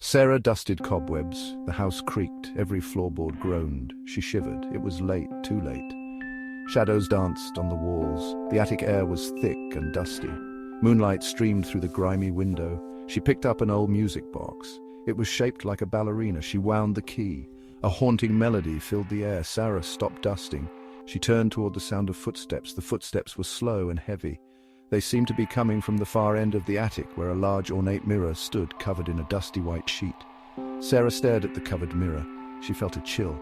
Sarah dusted cobwebs. The house creaked. Every floorboard groaned. She shivered. It was late, too late. Shadows danced on the walls. The attic air was thick and dusty. Moonlight streamed through the grimy window. She picked up an old music box. It was shaped like a ballerina. She wound the key. A haunting melody filled the air. Sarah stopped dusting. She turned toward the sound of footsteps. The footsteps were slow and heavy. They seemed to be coming from the far end of the attic, where a large ornate mirror stood covered in a dusty white sheet. Sarah stared at the covered mirror. She felt a chill.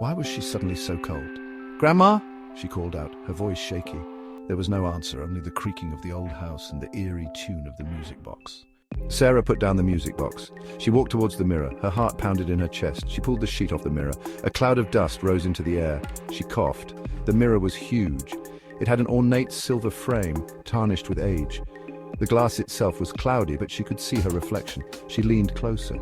Why was she suddenly so cold? "Grandma?" she called out, her voice shaky. There was no answer, only the creaking of the old house and the eerie tune of the music box. Sarah put down the music box. She walked towards the mirror. Her heart pounded in her chest. She pulled the sheet off the mirror. A cloud of dust rose into the air. She coughed. The mirror was huge. It had an ornate silver frame, tarnished with age. The glass itself was cloudy, but she could see her reflection. She leaned closer.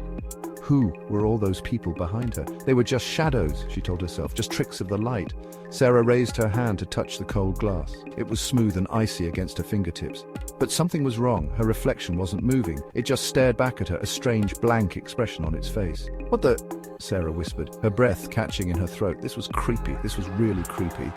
Who were all those people behind her? They were just shadows, she told herself, just tricks of the light. Sarah raised her hand to touch the cold glass. It was smooth and icy against her fingertips. But something was wrong. Her reflection wasn't moving. It just stared back at her, a strange, blank expression on its face. "What the?" Sarah whispered, her breath catching in her throat. This was creepy. This was really creepy.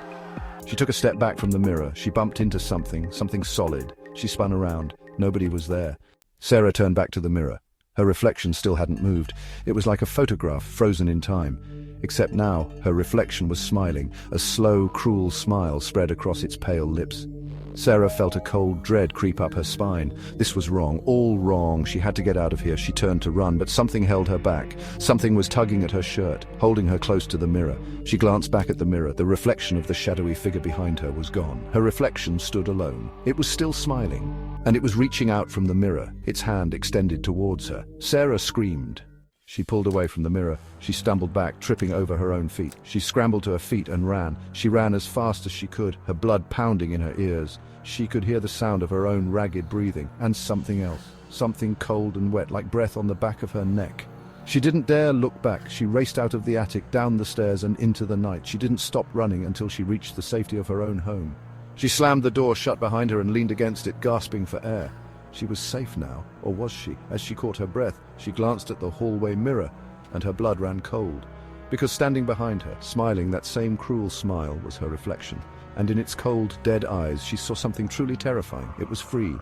She took a step back from the mirror. She bumped into something solid. She spun around. Nobody was there. Sarah turned back to the mirror. Her reflection still hadn't moved. It was like a photograph frozen in time. Except now, her reflection was smiling. A slow, cruel smile spread across its pale lips. Sarah felt a cold dread creep up her spine. This was wrong, all wrong. She had to get out of here. She turned to run, but something held her back. Something was tugging at her shirt, holding her close to the mirror. She glanced back at the mirror. The reflection of the shadowy figure behind her was gone. Her reflection stood alone. It was still smiling, and it was reaching out from the mirror, its hand extended towards her. Sarah screamed. She pulled away from the mirror. She stumbled back, tripping over her own feet. She scrambled to her feet and ran. She ran as fast as she could, her blood pounding in her ears. She could hear the sound of her own ragged breathing, and something else. Something cold and wet, like breath on the back of her neck. She didn't dare look back. She raced out of the attic, down the stairs and into the night. She didn't stop running until she reached the safety of her own home. She slammed the door shut behind her and leaned against it, gasping for air. She was safe now, or was she? As she caught her breath, she glanced at the hallway mirror, and her blood ran cold. Because standing behind her, smiling that same cruel smile, was her reflection. And in its cold, dead eyes, she saw something truly terrifying. It was free.